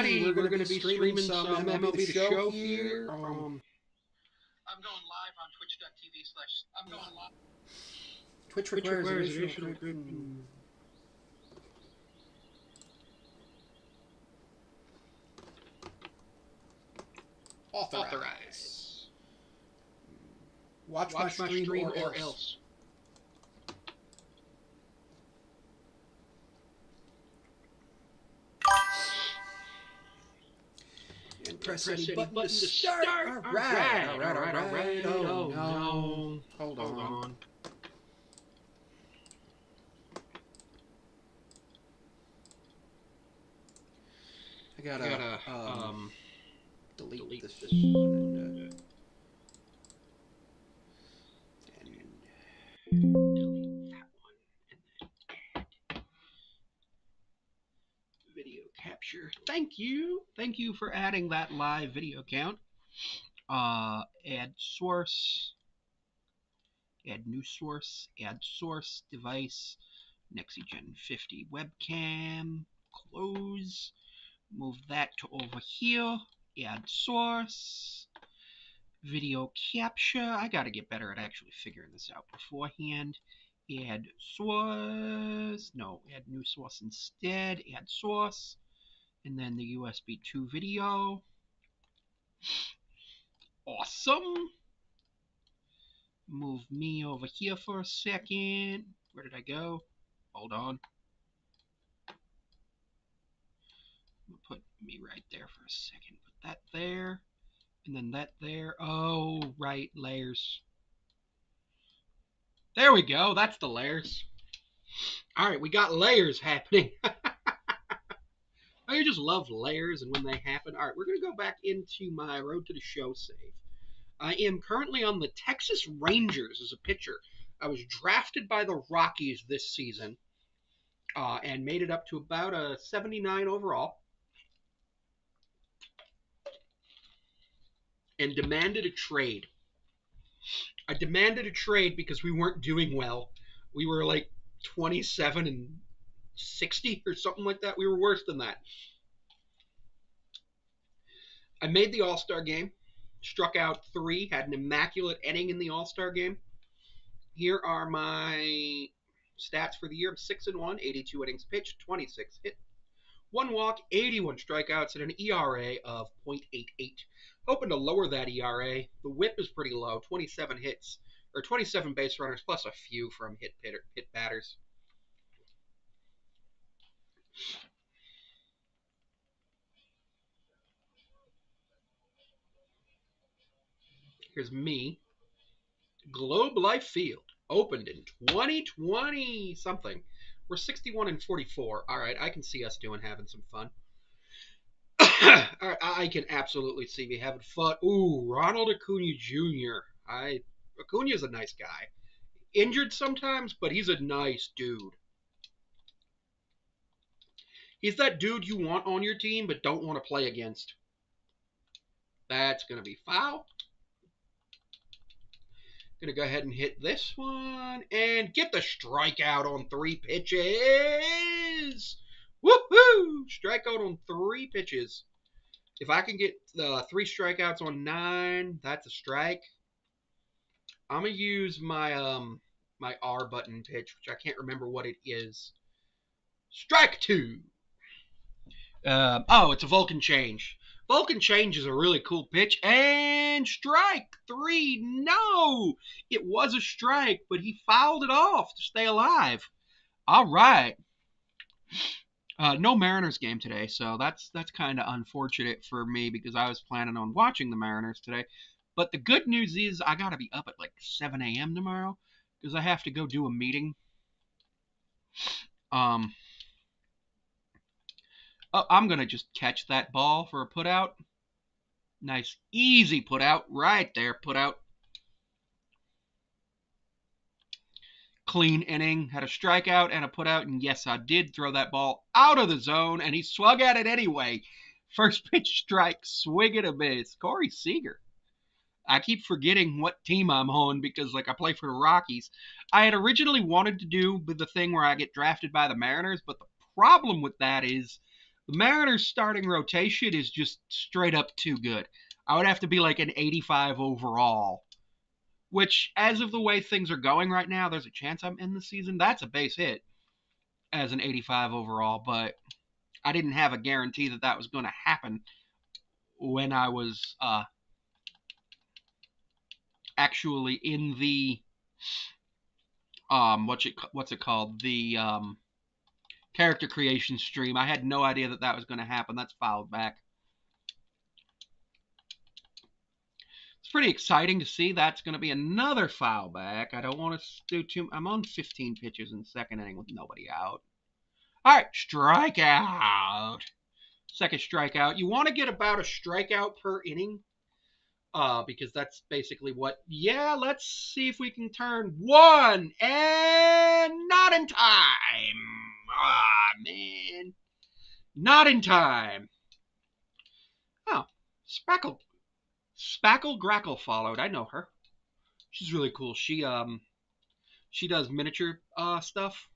everybody. We're going to be streaming some MLB The Show here. I'm going live on twitch.tv/ I'm going live. Twitch requires additional authorize. Watch my stream or else. And press any button to start. All right. Oh, no. Hold on. I gotta delete this one and delete that one and then video capture. Thank you for adding that live video count. Add source, add new source, add source device, NexiGen 50 webcam, close. Move that to over here. Add source. Video capture. I gotta get better at actually figuring this out beforehand. Add source. No, add new source instead. Add source. And then the USB 2 video. Awesome. Move me over here for a second. Where did I go? Hold on. Put me right there for a second. Put that there, and then that there. Oh, right, layers. There we go. That's the layers. All right, we got layers happening. I just love layers and when they happen. All right, we're going to go back into my Road to the Show save. I am currently on the Texas Rangers as a pitcher. I was drafted by the Rockies this season and made it up to about a 79 overall. And demanded a trade. I demanded a trade because we weren't doing well. We were like 27 and 60 or something like that. We were worse than that. I made the All-Star game, struck out 3, had an immaculate inning in the All-Star game. Here are my stats for the year. 6-1, 82 innings pitched, 26 hit, 1 walk, 81 strikeouts, and an ERA of .88. Hoping to lower that ERA. The whip is pretty low, 27 hits, or 27 base runners, plus a few from hit batters. Here's me. Globe Life Field opened in 2020 something. We're 61 and 44. All right, I can see us having some fun. All right, I can absolutely see me having fun. Ooh, Ronald Acuna Jr. Acuna's a nice guy. Injured sometimes, but he's a nice dude. He's that dude you want on your team but don't want to play against. That's going to be foul. Going to go ahead and hit this one and get the strikeout on 3 pitches. Woohoo! Strikeout on 3 pitches. If I can get 3 strikeouts on 9, that's a strike. I'm going to use my my R button pitch, which I can't remember what it is. Strike 2. It's a Vulcan change. Vulcan change is a really cool pitch. And strike 3. No! It was a strike, but he fouled it off to stay alive. All right. No Mariners game today, so that's kind of unfortunate for me because I was planning on watching the Mariners today. But the good news is I got to be up at like 7 a.m. tomorrow because I have to go do a meeting. I'm going to just catch that ball for a putout. Nice, easy putout right there, putout. Clean inning, had a strikeout and a putout, and yes, I did throw that ball out of the zone, and he swung at it anyway. First pitch strike, swing and a miss. Corey Seager. I keep forgetting what team I'm on because, I play for the Rockies. I had originally wanted to do the thing where I get drafted by the Mariners, but the problem with that is The Mariners' starting rotation is just straight up too good. I would have to be like an 85 overall, which, as of the way things are going right now, there's a chance I'm in the season. That's a base hit as an 85 overall, but I didn't have a guarantee that that was going to happen when I was actually in the what's it called, the character creation stream. I had no idea that that was going to happen. That's fouled back. It's pretty exciting to see. That's going to be another foul back. I don't want to do too. I'm on 15 pitches in the second inning with nobody out. All right, strikeout. Second strikeout. You want to get about a strikeout per inning, because that's basically what. Yeah, let's see if we can turn one and not in time. Ah, man, not in time. Oh, Spackle Grackle followed. I know her. She's really cool. She does miniature stuff.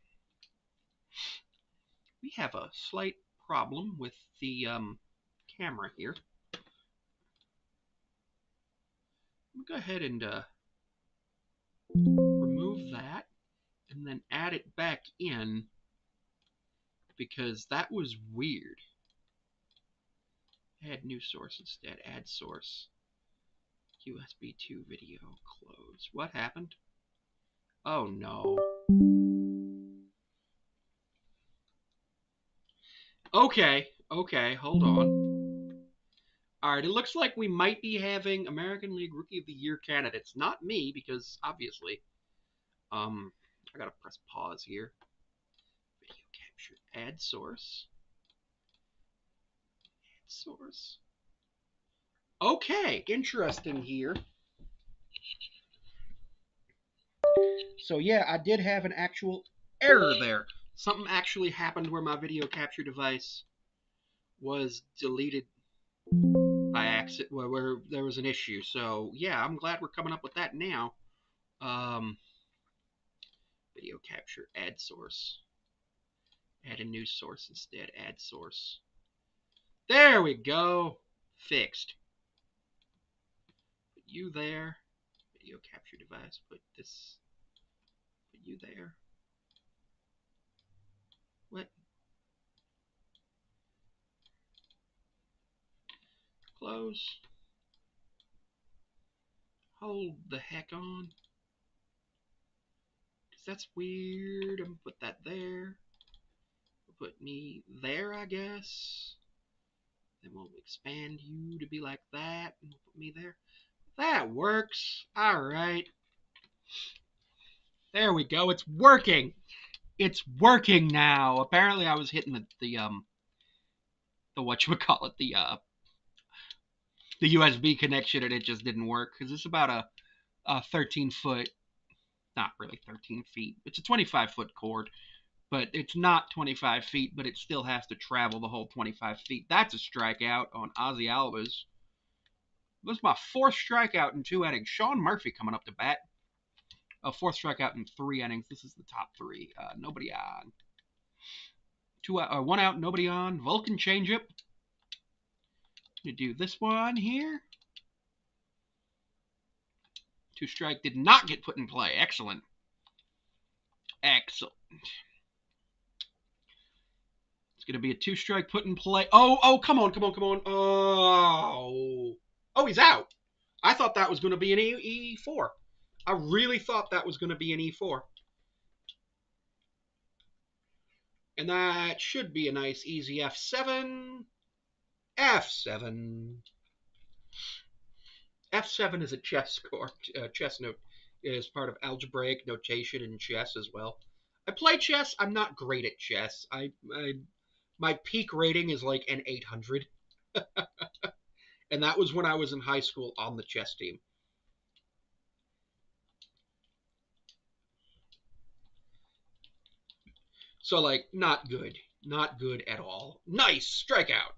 We have a slight problem with the camera here. We'll go ahead and remove that and then add it back in, because that was weird. Add new source instead. Add source. USB 2 video. Close. What happened? Oh no. Okay, hold on. Alright, it looks like we might be having American League Rookie of the Year candidates. Not me, because obviously. I gotta press pause here. Video capture. Add source. Add source. Okay, interesting here. So yeah, I did have an actual error there. Something actually happened where my video capture device was deleted by accident, where there was an issue. So yeah, I'm glad we're coming up with that now. Video capture, add source. Add a new source instead, add source. There we go. Fixed. Put you there. Video capture device, put this. Put you there. What? Close. Hold the heck on. Because that's weird. I'm going to put that there. We'll put me there, I guess. Then we'll expand you to be like that. And we'll put me there. That works. Alright. There we go. It's working. It's working now. Apparently I was hitting the whatchamacallit, the USB connection, and it just didn't work. Because it's about a 13-foot, not really 13 feet. It's a 25-foot cord. But it's not 25 feet, but it still has to travel the whole 25 feet. That's a strikeout on Ozzy Alvarez. This is my fourth strikeout in 2 innings. Sean Murphy coming up to bat. A fourth strikeout in 3 innings. This is the top 3. Nobody on. 1 out, nobody on. Vulcan changeup. Gonna do this one here. 2 strike did not get put in play. Excellent. Excellent. It's going to be a 2-strike put in play. Oh, come on. Oh, he's out. I thought that was going to be an E4. I really thought that was going to be an E4. And that should be a nice, easy F7. F7. F7 is a chess score. Chess note is part of algebraic notation in chess as well. I play chess. I'm not great at chess. My peak rating is like an 800. And that was when I was in high school on the chess team. So, like, not good. Not good at all. Nice strikeout.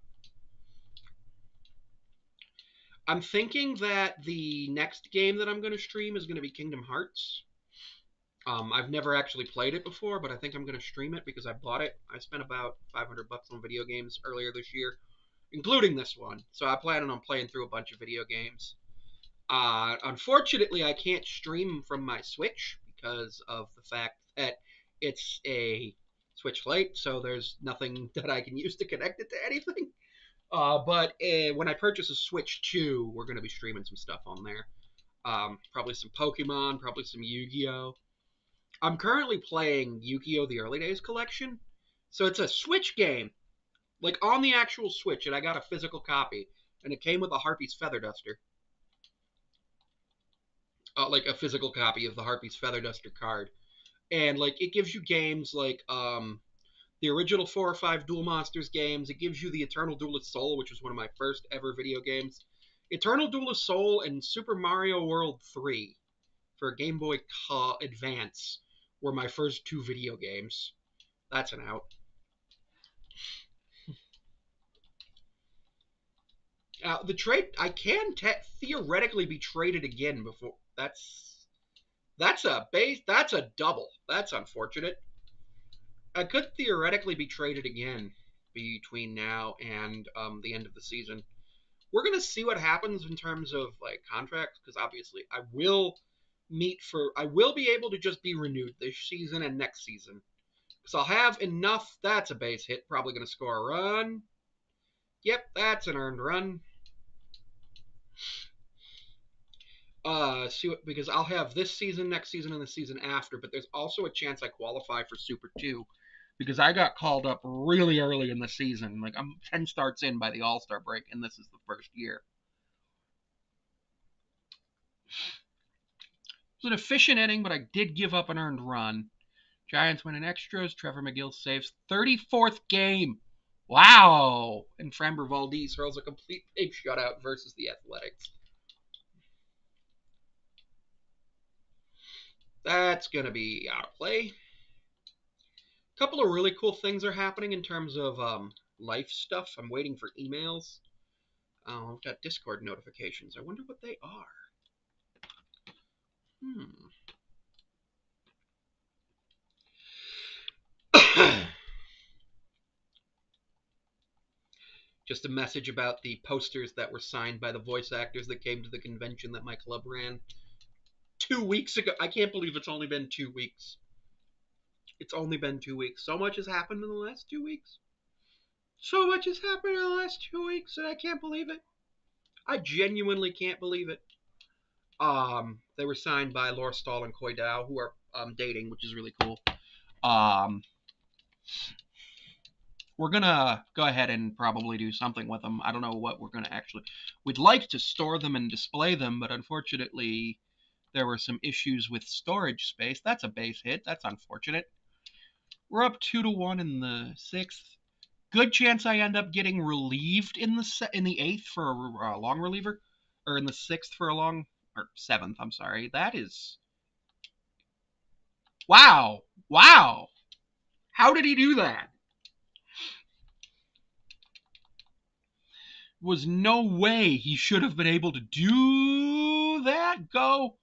I'm thinking that the next game that I'm going to stream is going to be Kingdom Hearts. I've never actually played it before, but I think I'm going to stream it because I bought it. I spent about $500 on video games earlier this year, including this one. So I plan on playing through a bunch of video games. Unfortunately, I can't stream from my Switch because of the fact that it's a Switch Lite, so there's nothing that I can use to connect it to anything. But when I purchase a Switch 2, we're going to be streaming some stuff on there. Probably some Pokemon, probably some Yu-Gi-Oh! I'm currently playing Yu-Gi-Oh! The Early Days collection. So it's a Switch game, like on the actual Switch, and I got a physical copy. And it came with a Harpy's Feather Duster. Like a physical copy of the Harpy's Feather Duster card. And like it gives you games like the original 4 or 5 Duel Monsters games. It gives you the Eternal Duelist Soul, which was one of my first ever video games. Eternal Duelist Soul and Super Mario World 3 for Game Boy Advance were my first 2 video games. That's an out. The trade I can theoretically be traded again before that's a base that's a double. That's unfortunate. I could theoretically be traded again between now and the end of the season. We're gonna see what happens in terms of like contracts because obviously I will be able to just be renewed this season and next season because I'll have enough. That's a base hit, probably gonna score a run. Yep, that's an earned run. See what, because I'll have this season, next season, and the season after. But there's also a chance I qualify for Super 2 because I got called up really early in the season. Like I'm 10 starts in by the All Star break, and this is the first year. It was an efficient inning, but I did give up an earned run. Giants win in extras. Trevor McGill saves 34th game. Wow! And Framber Valdez throws a complete pig shutout versus the Athletics. That's going to be out of play. A couple of really cool things are happening in terms of life stuff. I'm waiting for emails. I've got Discord notifications. I wonder what they are. Just a message about the posters that were signed by the voice actors that came to the convention that my club ran 2 weeks ago. I can't believe it's only been 2 weeks. It's only been 2 weeks. So much has happened in the last 2 weeks. So much has happened in the last 2 weeks, and I can't believe it. I genuinely can't believe it. They were signed by Laura Stahl and Koi Dow, who are dating, which is really cool. We're gonna go ahead and probably do something with them. I don't know what we're gonna actually. We'd like to store them and display them, but unfortunately, there were some issues with storage space. That's a base hit. That's unfortunate. We're up 2-1 in the 6th. Good chance I end up getting relieved in the 8th for a long reliever, or in the 6th for a long or 7th. I'm sorry. That is wow. How did he do that? Was no way he should have been able to do that. Go.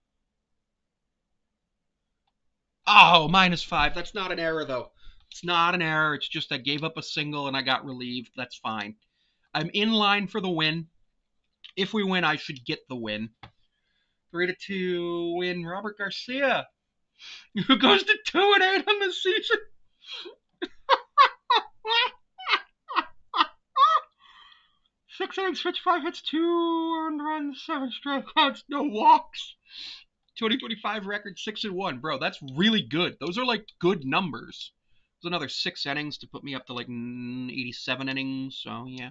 Oh, -5. That's not an error, though. It's not an error. It's just I gave up a single and I got relieved. That's fine. I'm in line for the win. If we win, I should get the win. 3-2 win. Robert Garcia, who goes to 2-8 on the season. 6 innings, pitch 5 hits, 2 earned runs, 7 strikeouts, no walks. 2025 record 6-1, bro. That's really good. Those are like good numbers. There's another 6 innings to put me up to like 87 innings. So yeah.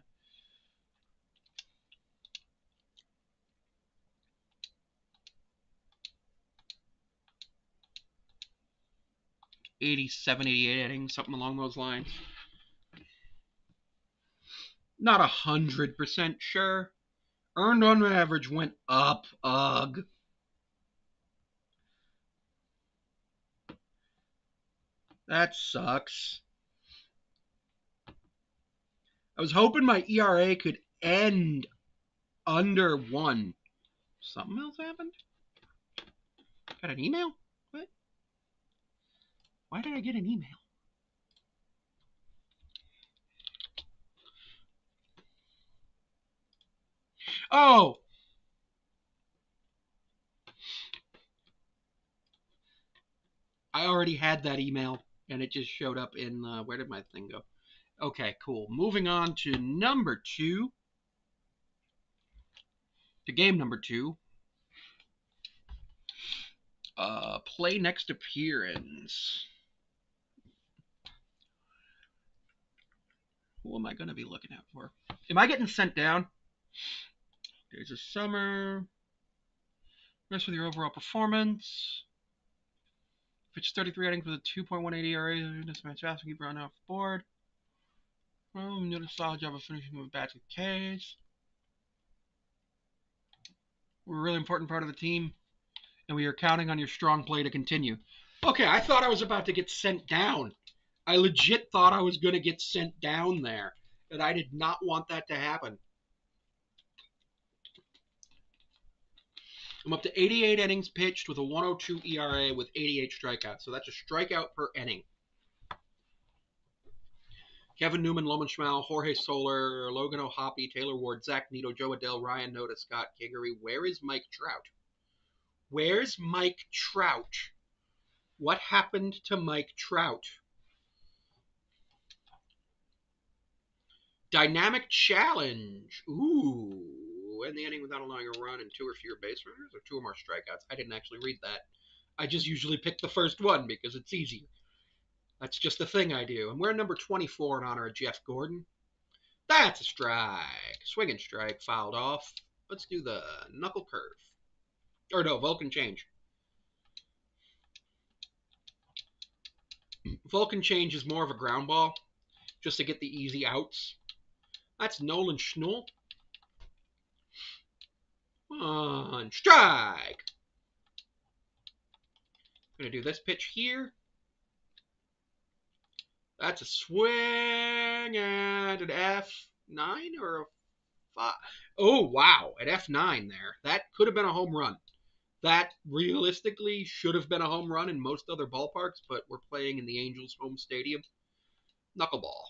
'87, '88 innings, something along those lines. Not 100% sure. Earned run average went up. Ugh. That sucks. I was hoping my ERA could end under 1. Something else happened? Got an email? What? Why did I get an email? Oh! I already had that email, and it just showed up in, where did my thing go? Okay, cool. Moving on to number 2. To game number 2. Play next appearance. Who am I going to be looking out for? Am I getting sent down? There's a summer. Rest with your overall performance. Pitched 33 innings with a 2.18 ERA. This match fast, keep running off the board. Well, you did a solid job of finishing with bats and Ks. We're a really important part of the team, and we are counting on your strong play to continue. Okay, I thought I was about to get sent down. I legit thought I was going to get sent down there, and I did not want that to happen. I'm up to 88 innings pitched with a 102 ERA with 88 strikeouts, so that's a strikeout per inning. Kevin Newman, Loman Schmal, Jorge Soler, Logan O'Hoppe, Taylor Ward, Zach Neto, Joe Adell, Ryan Noda, Scott Kiggery. Where is Mike Trout? Where's Mike Trout? What happened to Mike Trout? Dynamic challenge. Ooh. End the inning without allowing a run and 2 or fewer base runners, or 2 or more strikeouts. I didn't actually read that. I just usually pick the first one because it's easier. That's just the thing I do. And we're number 24 in honor of Jeff Gordon. That's a strike. Swing and strike. Fouled off. Let's do the knuckle curve. Or no, Vulcan change. Vulcan change is more of a ground ball, just to get the easy outs. That's Nolan Schnull. On strike. I'm going to do this pitch here. That's a swing at an F9 or a 5. Oh, wow. At F9 there. That could have been a home run. That realistically should have been a home run in most other ballparks, but we're playing in the Angels' home stadium. Knuckleball.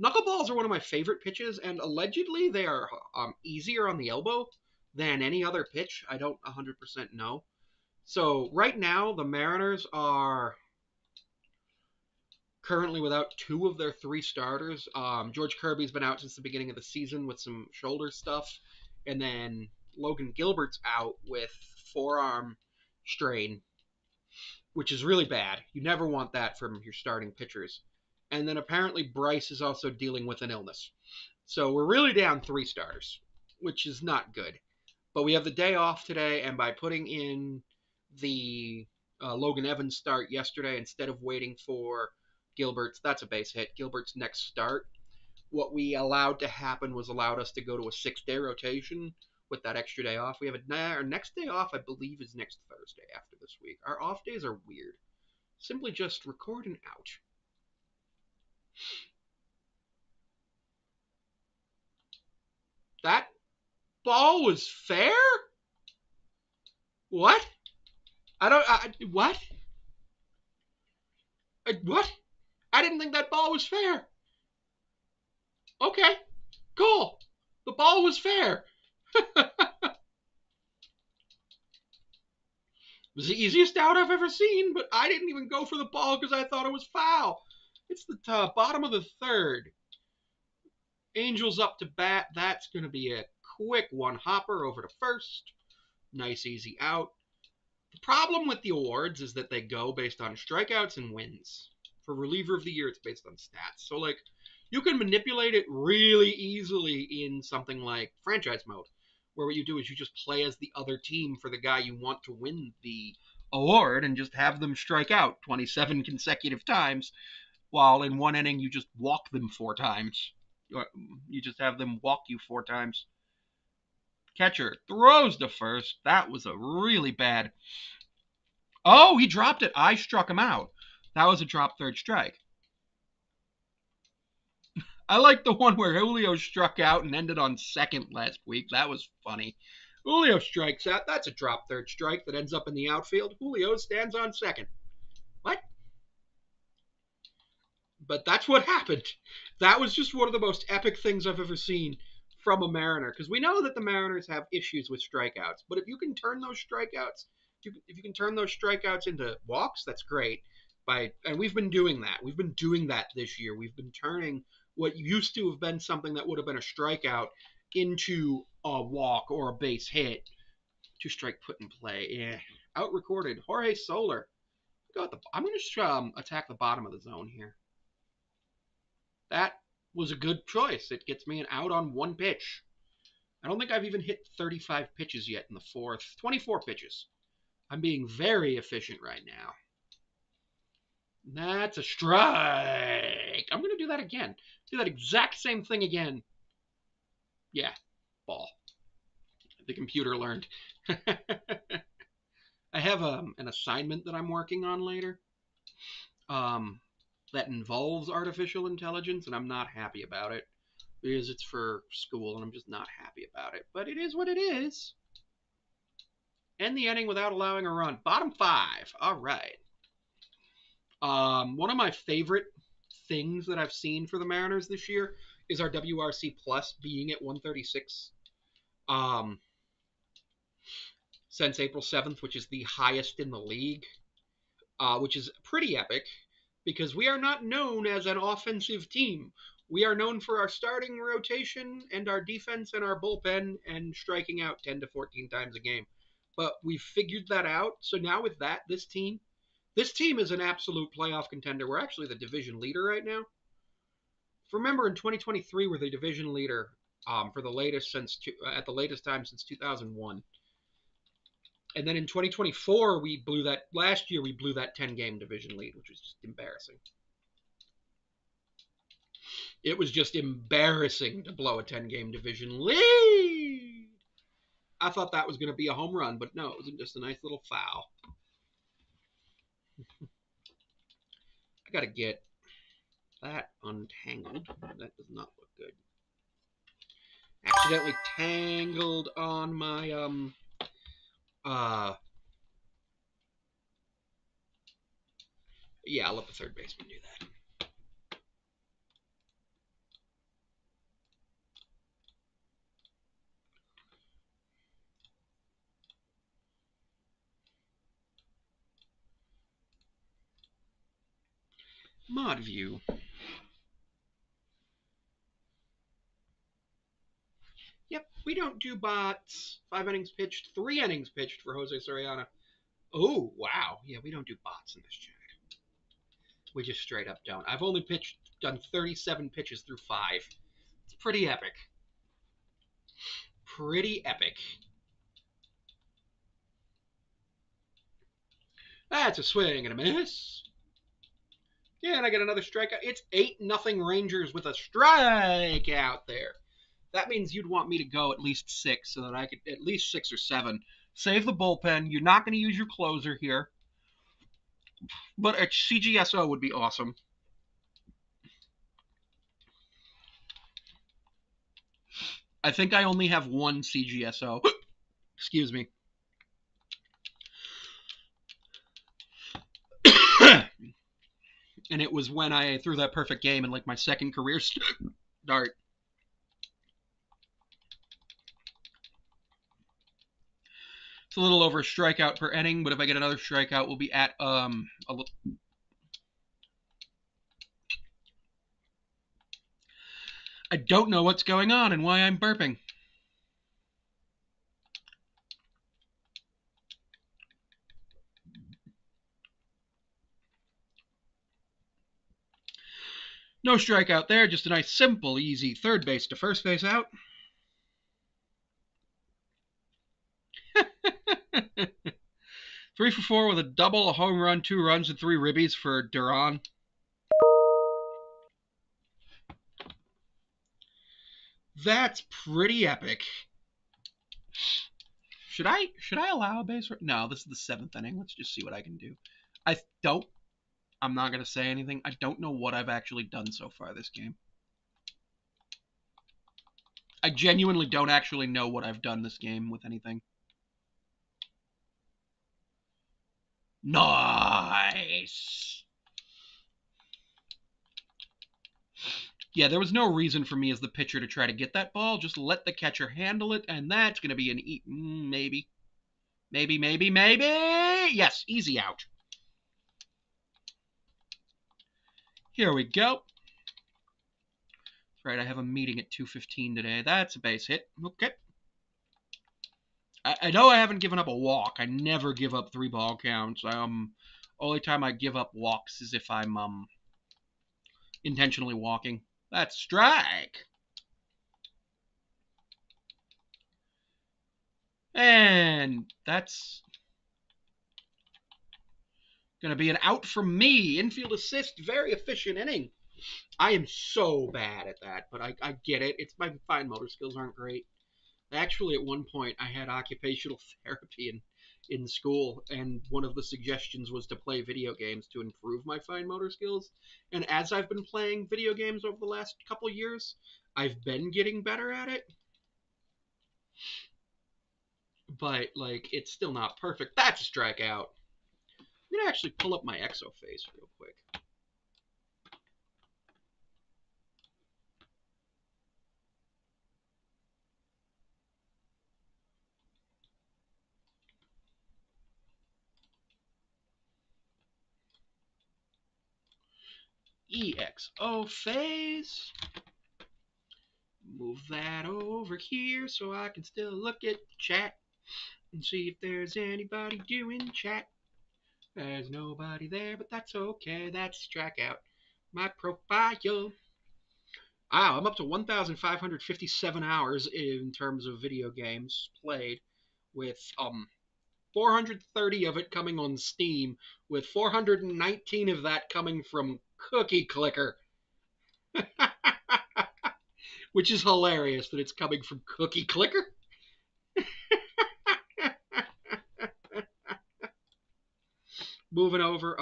Knuckleballs are one of my favorite pitches, and allegedly they are easier on the elbow than any other pitch. I don't 100% know. So right now, the Mariners are currently without 2 of their 3 starters. George Kirby's been out since the beginning of the season with some shoulder stuff, and then Logan Gilbert's out with forearm strain, which is really bad. You never want that from your starting pitchers. And then apparently Bryce is also dealing with an illness. So we're really down 3 starters, which is not good. But we have the day off today, and by putting in the Logan Evans start yesterday instead of waiting for Gilbert's, that's a base hit, Gilbert's next start, what we allowed to happen was allowed us to go to a 6-day rotation with that extra day off. We have our next day off, I believe, is next Thursday after this week. Our off days are weird. Simply just record and out. That ball was fair? What? What? What? I didn't think that ball was fair. Okay, cool. The ball was fair. It was the easiest out I've ever seen, but I didn't even go for the ball because I thought it was foul. It's the bottom of the 3rd. Angels up to bat. That's going to be a quick one-hopper over to first. Nice, easy out. The problem with the awards is that they go based on strikeouts and wins. For reliever of the year, it's based on stats. So, like, you can manipulate it really easily in something like franchise mode, where what you do is you just play as the other team for the guy you want to win the award and just have them strike out 27 consecutive times, while in one inning you just walk them 4 times. You just have them walk you 4 times. Catcher throws to first. That was a really bad. Oh, he dropped it. I struck him out. That was a drop 3rd strike. I like the one where Julio struck out and ended on 2nd last week. That was funny. Julio strikes out. That's a drop 3rd strike that ends up in the outfield. Julio stands on 2nd. What? But that's what happened. That was just one of the most epic things I've ever seen from a Mariner, because we know that the Mariners have issues with strikeouts. But if you can turn those strikeouts, if you can turn those strikeouts into walks, that's great. And we've been doing that. We've been doing that this year. We've been turning what used to have been something that would have been a strikeout into a walk or a base hit. Two strike put in play. Yeah, out recorded. Jorge Soler. I'm going to attack the bottom of the zone here. That was a good choice. It gets me an out on one pitch. I don't think I've even hit 35 pitches yet in the fourth. 24 pitches. I'm being very efficient right now. That's a strike. I'm going to do that again. Do that exact same thing again. Yeah, ball. The computer learned. I have an assignment that I'm working on later that involves artificial intelligence, and I'm not happy about it because it's for school, and I'm just not happy about it. But it is what it is. End the inning without allowing a run. Bottom five. All right. One of my favorite things that I've seen for the Mariners this year is our WRC plus being at 136 since April 7th, which is the highest in the league, which is pretty epic because we are not known as an offensive team. We are known for our starting rotation and our defense and our bullpen and striking out 10 to 14 times a game. But we've figured that out. So now with that, this team is an absolute playoff contender. We're actually the division leader right now. Remember, in 2023, we're the division leader for the latest at the latest time since 2001. And then in 2024, last year we blew that 10-game division lead, which was just embarrassing. It was just embarrassing to blow a 10-game division lead. I thought that was going to be a home run, but no, it was just a nice little foul. I got to get that untangled. That does not look good. Accidentally tangled on my yeah, I'll let the third baseman do that. Mod view. Yep, we don't do bots. 5 innings pitched, 3 innings pitched for Jose Soriano. Oh, wow. Yeah, we don't do bots in this chat. We just straight up don't. I've only done 37 pitches through 5. It's pretty epic. Pretty epic. That's a swing and a miss. Yeah, and I get another strikeout. It's 8-0 Rangers with a strikeout there. That means you'd want me to go at least 6 so that I could at least 6 or 7. Save the bullpen. You're not going to use your closer here. But a CGSO would be awesome. I think I only have one CGSO. Excuse me. And it was when I threw that perfect game in like my second career start. It's a little over a strikeout per inning, but if I get another strikeout, we'll be at I don't know what's going on and why I'm burping. No strikeout there, just a nice, simple, easy third base to first base out. 3 for 4 with a double, a home run, 2 runs, and 3 ribbies for Duran. That's pretty epic. Should I allow a base? No, this is the 7th inning. Let's just see what I can do. I'm not going to say anything. I don't know what I've actually done so far this game. I genuinely don't actually know what I've done this game with anything. Nice. Yeah, there was no reason for me as the pitcher to try to get that ball. Just let the catcher handle it, and that's going to be an maybe. Maybe. Yes, easy out. Here we go. Right, I have a meeting at 2:15 today. That's a base hit. Okay. I know I haven't given up a walk. I never give up 3 ball counts. Only time I give up walks is if I'm intentionally walking. That's strike. And that's going to be an out from me. Infield assist, very efficient inning. I am so bad at that, but I get it. It's my fine motor skills aren't great. Actually, at one point, I had occupational therapy in school, and one of the suggestions was to play video games to improve my fine motor skills. And as I've been playing video games over the last couple years, I've been getting better at it. But, like, it's still not perfect. That's a strikeout. I'm going to actually pull up my exo face real quick. EXO phase. Move that over here so I can still look at the chat and see if there's anybody doing chat. There's nobody there, but that's okay. That's strikeout. My profile. Wow, I'm up to 1,557 hours in terms of video games played, with 430 of it coming on Steam, with 419 of that coming from Cookie Clicker. Which is hilarious that it's coming from Cookie Clicker. Moving over,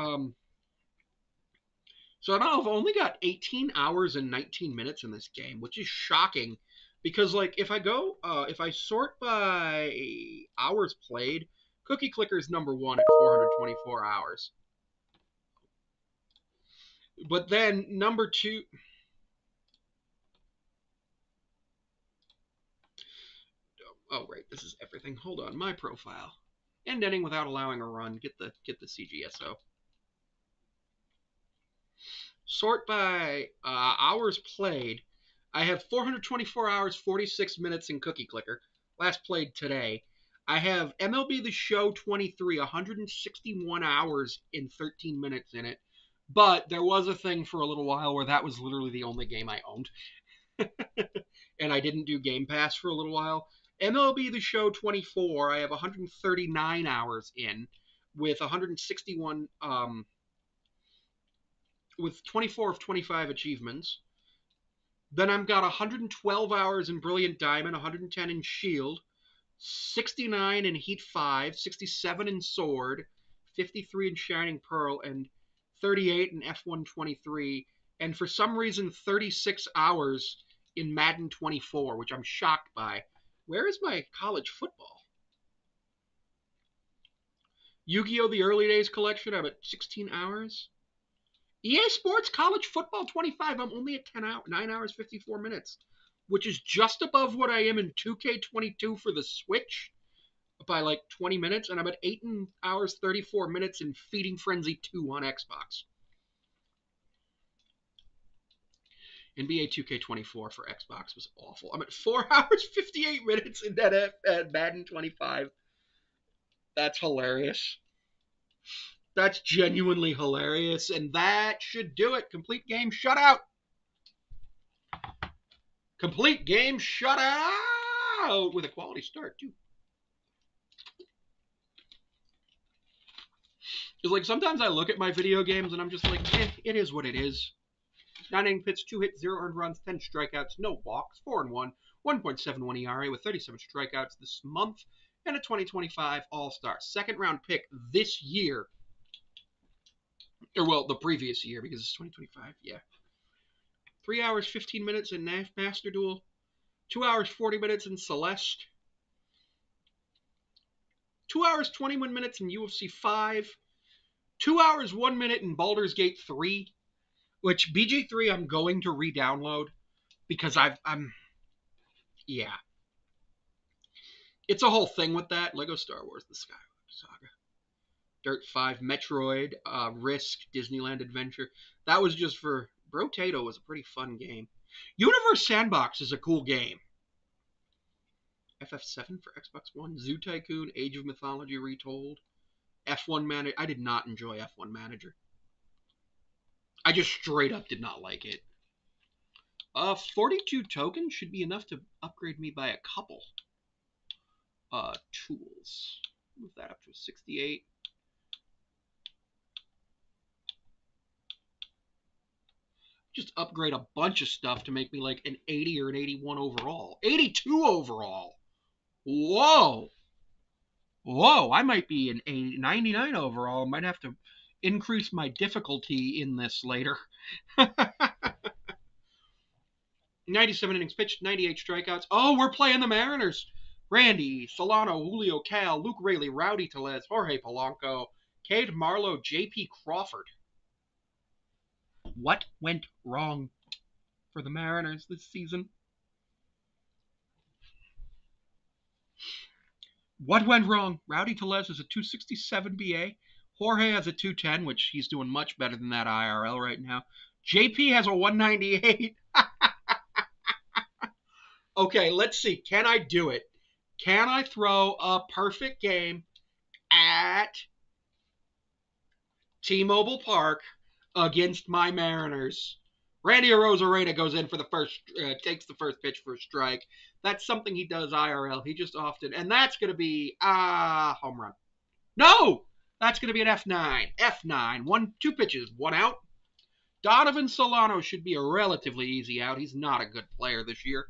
so I've only got 18 hours and 19 minutes in this game, which is shocking, because like if I sort by hours played, Cookie Clicker is number one at 424 hours. But then number two, oh right, this is everything. Hold on, my profile. End inning without allowing a run. Get the CGSO. Sort by hours played. I have 424 hours, 46 minutes in Cookie Clicker. Last played today. I have MLB The Show 23, 161 hours in 13 minutes in it. But there was a thing for a little while where that was literally the only game I owned. And I didn't do Game Pass for a little while. MLB The Show 24, I have 139 hours in with 161 with 24 of 25 achievements. Then I've got 112 hours in Brilliant Diamond, 110 in Shield, 69 in Heat 5, 67 in Sword, 53 in Shining Pearl, and 38 in F123. And for some reason, 36 hours in Madden 24, which I'm shocked by. Where is my college football? Yu-Gi-Oh! The Early Days collection, I'm at 16 hours. EA Sports College Football 25, I'm only at 9 hours, 54 minutes, which is just above what I am in 2K22 for the Switch by like 20 minutes, and I'm at 8 hours, 34 minutes in Feeding Frenzy 2 on Xbox. NBA 2K24 for Xbox was awful. I'm at 4 hours, 58 minutes in that at Madden 25. That's hilarious. That's genuinely hilarious, and that should do it. Complete game shutout. Complete game shutout with a quality start, too. Because, like, sometimes I look at my video games and I'm just like, it is what it is. 9 inning pitch, 2 hits, 0 earned runs, 10 strikeouts, no walks, 4-1, 1.71 ERA with 37 strikeouts this month, and a 2025 All-Star. Second round pick this year. Or, well, the previous year, because it's 2025, yeah. 3 hours, 15 minutes in Master Duel. 2 hours, 40 minutes in Celeste. 2 hours, 21 minutes in UFC 5. 2 hours, 1 minute in Baldur's Gate 3. Which BG3 I'm going to re-download because I'm yeah. It's a whole thing with that. Lego Star Wars: The Skywalker Saga, Dirt 5, Metroid, Risk, Disneyland Adventure. That was just for Brotato was a pretty fun game. Universe Sandbox is a cool game. FF7 for Xbox One, Zoo Tycoon, Age of Mythology Retold, F1 Manager. I did not enjoy F1 Manager. I just straight up did not like it. 42 tokens should be enough to upgrade me by a couple. Tools. Move that up to 68. Just upgrade a bunch of stuff to make me like an 80 or an 81 overall. 82 overall. Whoa. Whoa, I might be an 99 overall. Might have to increase my difficulty in this later. 97 innings pitched, 98 strikeouts. Oh, we're playing the Mariners. Randy, Solano, Julio Cal, Luke Raley, Rowdy Tellez, Jorge Polanco, Cade Marlowe, J.P. Crawford. What went wrong for the Mariners this season? What went wrong? Rowdy Tellez is a 267 BA. Jorge has a 210, which he's doing much better than that IRL right now. JP has a 198. Okay, let's see. Can I do it? Can I throw a perfect game at T-Mobile Park against my Mariners? Randy Arozarena goes in for the first, takes the first pitch for a strike. That's something he does IRL. He just often, and that's going to be home run. No, that's going to be an F9. F9, 2 pitches, 1 out. Donovan Solano should be a relatively easy out. He's not a good player this year.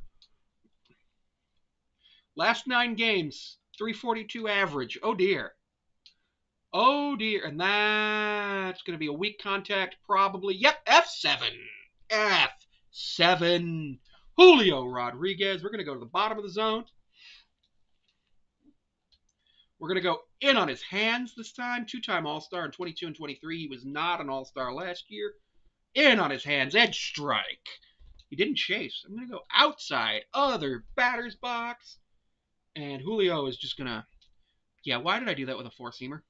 Last 9 games, 342 average. Oh dear. Oh dear. And that's going to be a weak contact, probably. Yep, F7. F7. Julio Rodriguez. We're going to go to the bottom of the zone. We're going to go in on his hands this time. 2-time All-Star in 22 and 23. He was not an All-Star last year. In on his hands. Edge strike. He didn't chase. I'm going to go outside. Other batter's box. And Julio is just going to... Yeah, why did I do that with a four-seamer?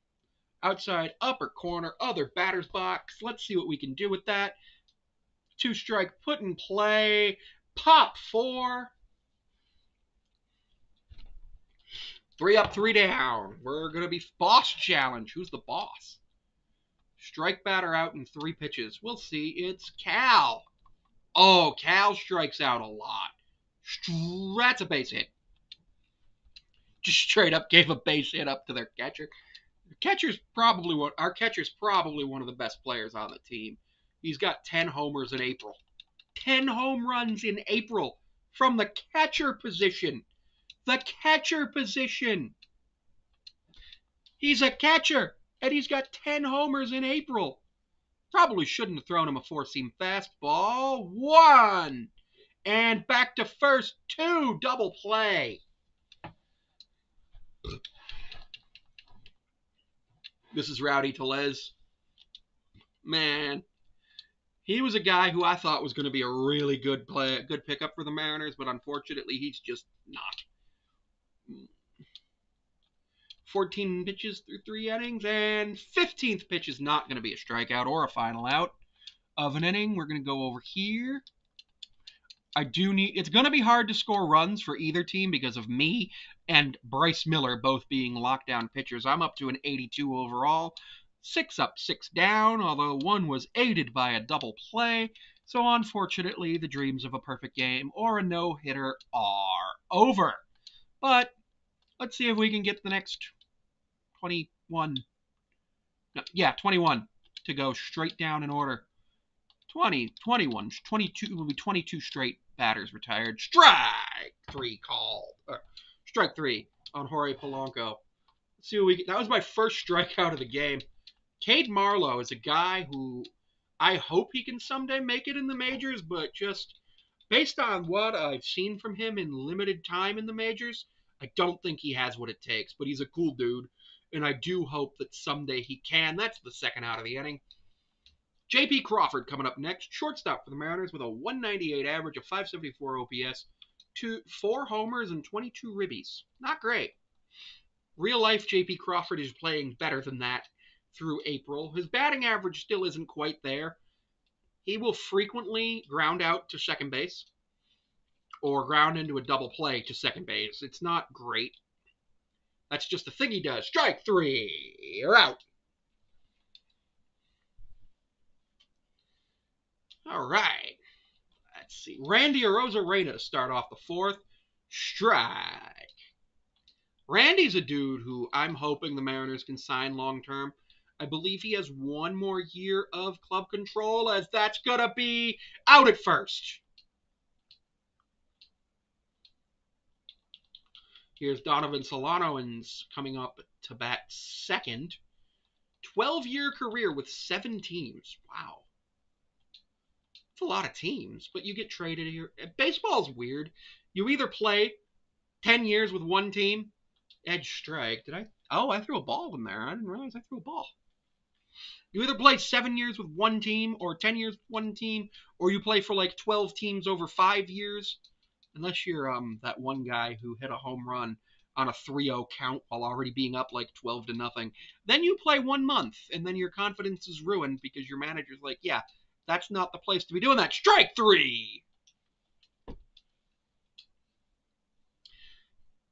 Outside, upper corner, other batter's box. Let's see what we can do with that. 2-strike, put in play. Pop 4. 3 up, 3 down. We're going to be boss challenge. Who's the boss? Strike batter out in 3 pitches. We'll see. It's Cal. Oh, Cal strikes out a lot. That's a base hit. Just straight up gave a base hit up to their catcher. Our catcher's probably one of the best players on the team. He's got 10 homers in April. 10 home runs in April from the catcher position. The catcher position. He's a catcher, and he's got 10 homers in April. Probably shouldn't have thrown him a 4-seam fastball. 1. And back to first. 2. Double play. This is Rowdy Tellez. Man, he was a guy who I thought was going to be a really good pickup for the Mariners, but unfortunately, he's just not. 14 pitches through 3 innings, and 15th pitch is not going to be a strikeout or a final out of an inning. We're going to go over here. It's going to be hard to score runs for either team because of me and Bryce Miller both being lockdown pitchers. I'm up to an 82 overall. 6 up, 6 down, although one was aided by a double play. So unfortunately, the dreams of a perfect game or a no-hitter are over. But let's see if we can get the next 21 to go straight down in order. 20, 21, 22 will be 22 straight batters retired. Strike 3 called. Strike 3 on Jorge Polanco. Let's see what we get. That was my first strikeout of the game. Cade Marlowe is a guy who I hope he can someday make it in the majors, but just based on what I've seen from him in limited time in the majors, I don't think he has what it takes. But he's a cool dude, and I do hope that someday he can. That's the second out of the inning. J.P. Crawford coming up next. Shortstop for the Mariners with a 198 average, a 574 OPS, 4 homers, and 22 ribbies. Not great. Real life J.P. Crawford is playing better than that through April. His batting average still isn't quite there. He will frequently ground out to second base or ground into a double play to second base. It's not great. That's just the thing he does. Strike 3. You're out. All right. Let's see. Randy Arozarena to start off the 4th. Strike. Randy's a dude who I'm hoping the Mariners can sign long term. I believe he has 1 more year of club control, as that's going to be out at first. Here's Donovan Solano's coming up to bat second. 12-year career with 7 teams. Wow. It's a lot of teams, but you get traded here. Baseball's weird. You either play 10 years with 1 team. Edge strike. Did I? Oh, I threw a ball in there. I didn't realize I threw a ball. You either play 7 years with 1 team or 10 years with 1 team, or you play for like 12 teams over 5 years. Unless you're that one guy who hit a home run on a 3-0 count while already being up like 12-0. Then you play 1 month, and then your confidence is ruined because your manager's like, yeah, that's not the place to be doing that. Strike 3!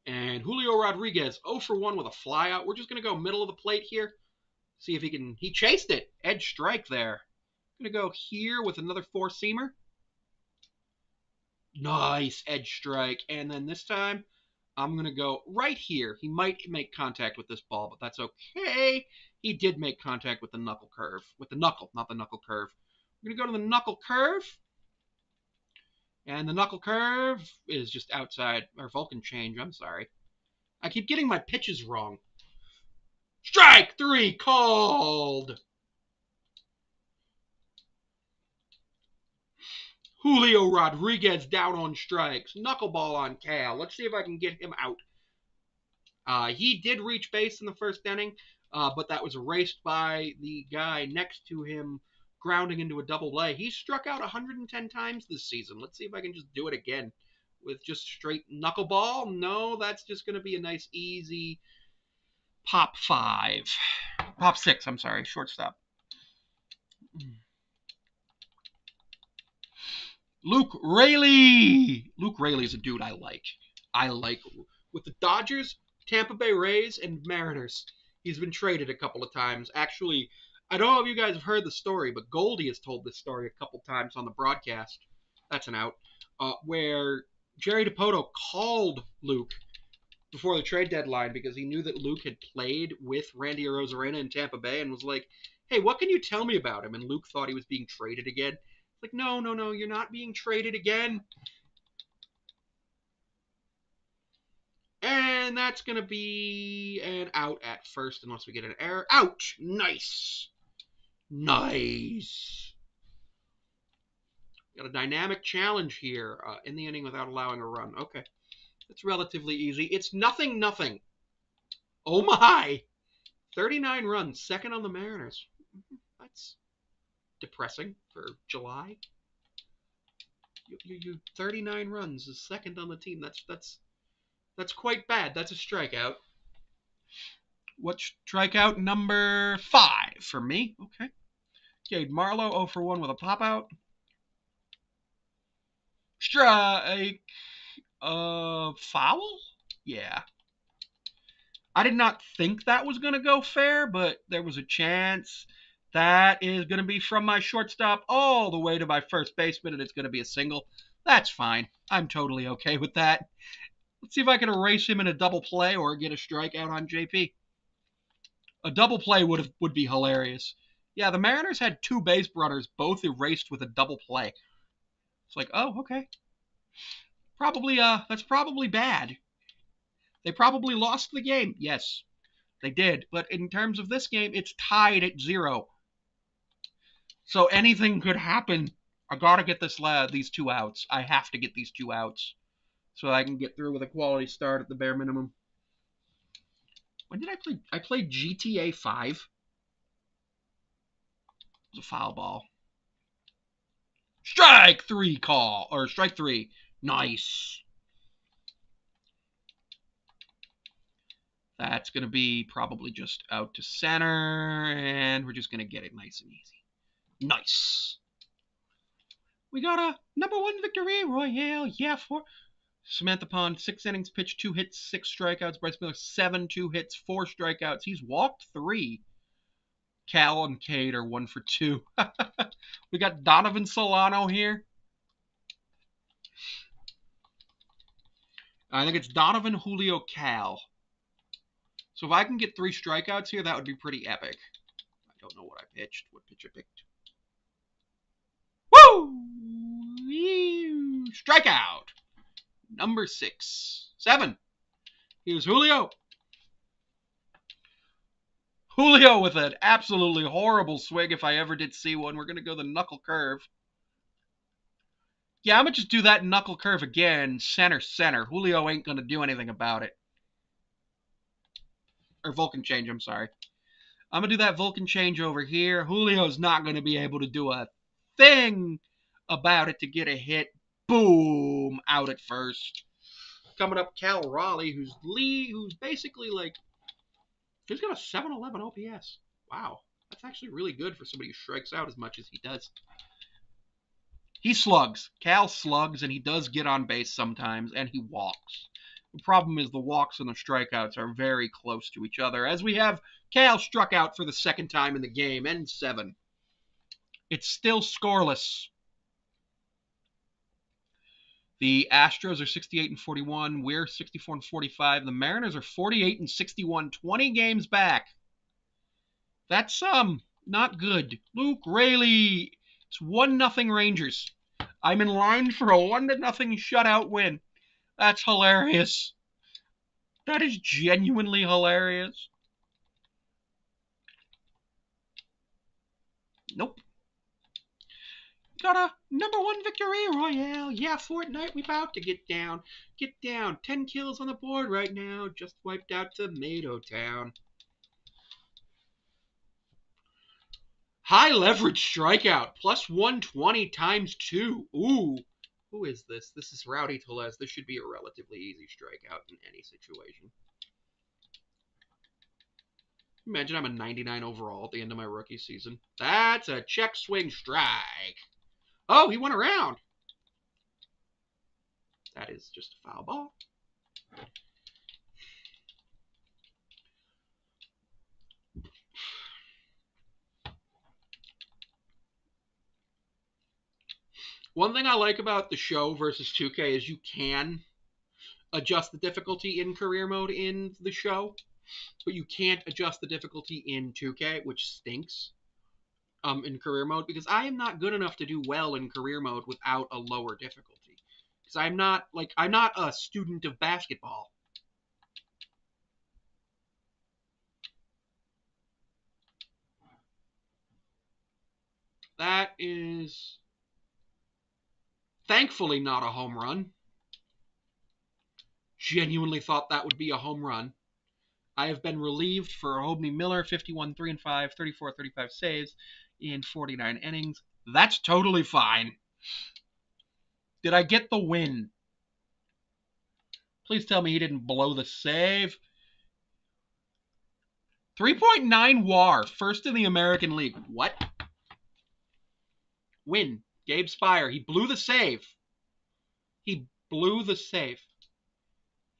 And Julio Rodriguez, 0 for 1 with a flyout. We're just going to go middle of the plate here. See if he can. He chased it. Edge strike there. Going to go here with another 4-seamer. Nice edge strike. And then this time, I'm going to go right here. He might make contact with this ball, but that's okay. He did make contact with the knuckle curve. With the knuckle, not the knuckle curve. We're going to go to the knuckle curve. And the knuckle curve is just outside. Or Vulcan change, I'm sorry. I keep getting my pitches wrong. Strike 3 called. Julio Rodriguez down on strikes. Knuckleball on Cal. Let's see if I can get him out. He did reach base in the first inning, but that was erased by the guy next to him grounding into a double play. He struck out 110 times this season. Let's see if I can just do it again with just straight knuckleball. No, that's just going to be a nice, easy pop 5. Pop 6, I'm sorry. Shortstop. Luke Raley. Luke Raley's a dude I like. With the Dodgers, Tampa Bay Rays, and Mariners. He's been traded a couple of times. Actually, I don't know if you guys have heard the story, but Goldie has told this story a couple times on the broadcast. That's an out. Where Jerry Dipoto called Luke before the trade deadline because he knew that Luke had played with Randy Arozarena in Tampa Bay and was like, hey, what can you tell me about him? And Luke thought he was being traded again. Like, no, you're not being traded again. And that's going to be an out at first unless we get an error. Ouch! Nice. Nice. Got a dynamic challenge here in the inning without allowing a run. Okay. It's relatively easy. It's 0-0. Oh my! 39 runs, second on the Mariners. That's depressing for July. You 39 runs is second on the team. That's quite bad. That's a strikeout. What's strikeout number 5 for me? Okay. Jade Marlowe 0 for 1 with a pop out. Strike. Foul? Yeah. I did not think that was going to go fair, but there was a chance. That is going to be from my shortstop all the way to my first baseman, and it's going to be a single. That's fine. I'm totally okay with that. Let's see if I can erase him in a double play or get a strikeout on JP. A double play would be hilarious. Yeah, the Mariners had 2 base runners, both erased with a double play. It's like, oh, okay. That's probably bad. They probably lost the game. Yes, they did. But in terms of this game, it's tied at 0. So anything could happen. I gotta get these 2 outs. I have to get these 2 outs so I can get through with a quality start at the bare minimum. When did I play? I played GTA 5. It was a foul ball. Strike three call. Or strike three. Nice. That's going to be probably just out to center. And we're just going to get it nice and easy. Nice. We got a #1 victory royale. Yeah, for Samantha Pond, 6 innings pitched, 2 hits, 6 strikeouts. Bryce Miller, 7, 2 hits, 4 strikeouts. He's walked 3. Cal and Cade are 1 for 2. We got Donovan Solano here. I think it's Donovan, Julio, Cal. So if I can get 3 strikeouts here, that would be pretty epic. I don't know what I pitched. What pitch I picked? Woo! Strikeout. Number 6. 7. Here's Julio. Julio with an absolutely horrible swing if I ever did see one. We're going to go the knuckle curve. Yeah, I'm going to just do that knuckle curve again. Center. Julio ain't going to do anything about it. Or Vulcan change, I'm sorry. I'm going to do that Vulcan change over here. Julio's not going to be able to do a thing about it to get a hit. Boom! Out at first. Coming up, Cal Raleigh, who's basically like, he's got a 711 OPS. Wow. That's actually really good for somebody who strikes out as much as he does. He slugs. Cal slugs, and he does get on base sometimes, and he walks. The problem is the walks and the strikeouts are very close to each other, as we have Cal struck out for the 2nd time in the game, and 7. It's still scoreless. The Astros are 68-41. We're 64-45. The Mariners are 48-61. 20 games back. That's not good. Luke Raley. It's 1-0 Rangers. I'm in line for a 1-0 shutout win. That's hilarious. That is genuinely hilarious. Nope. Got a #1 victory royale. Yeah, Fortnite, we about to get down. Get down. 10 kills on the board right now. Just wiped out Tomato Town. High leverage strikeout. Plus 120 times 2. Ooh. Who is this? This is Rowdy Tellez. This should be a relatively easy strikeout in any situation. Imagine I'm a 99 overall at the end of my rookie season. That's a check swing strike. Oh, he went around. That is just a foul ball. One thing I like about the show versus 2K is you can adjust the difficulty in career mode in the show, but you can't adjust the difficulty in 2K, which stinks in career mode, because I am not good enough to do well in career mode without a lower difficulty. Because I'm not a student of basketball. That is thankfully not a home run. Genuinely thought that would be a home run. I have been relieved for Hobie Miller, 51 3-5, 34 35 saves in 49 innings. That's totally fine. Did I get the win? Please tell me he didn't blow the save. 3.9 WAR, first in the American League. What? Win. Gabe Spire. He blew the save. He blew the save.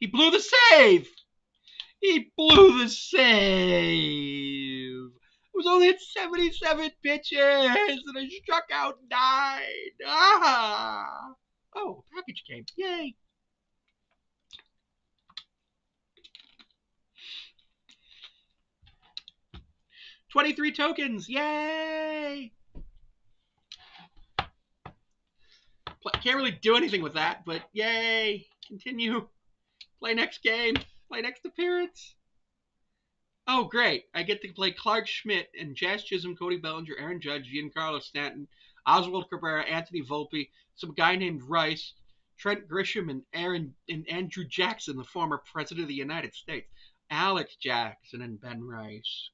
He blew the save! He blew the save! It was only at 77 pitches, and I struck out 9. Ah! Oh, a package came. Yay! $23 tokens. Yay! Can't really do anything with that, but yay! Continue. Play next game. Play next appearance. Oh, great. I get to play Clark Schmidt and Jazz Chisholm, Cody Bellinger, Aaron Judge, Giancarlo Stanton, Oswald Cabrera, Anthony Volpe, some guy named Rice, Trent Grisham, and Andrew Jackson, the former president of the United States, Alex Jackson, and Ben Rice.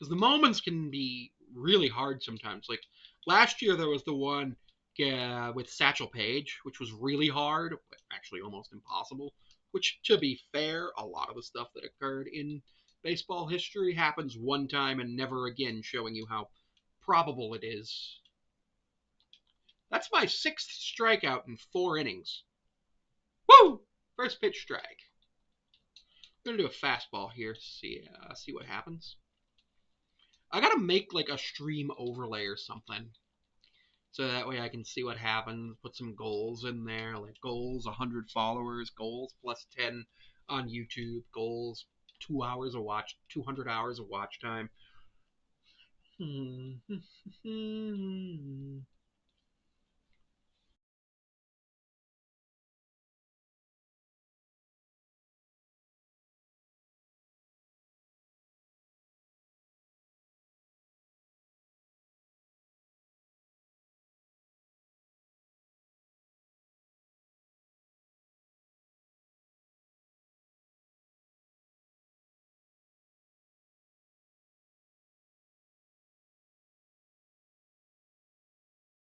because the moments can be really hard sometimes. Like last year, there was the one with Satchel Paige, which was really hard, actually almost impossible. Which, to be fair, a lot of the stuff that occurred in baseball history happens one time and never again, showing you how probable it is. That's my 6th strikeout in 4 innings. Woo! First pitch strike. I'm gonna do a fastball here. See what happens. I gotta make like a stream overlay or something, so that way I can see what happens. Put some goals in there, like goals 100 followers, goals plus 10 on YouTube, goals 200 hours of watch time.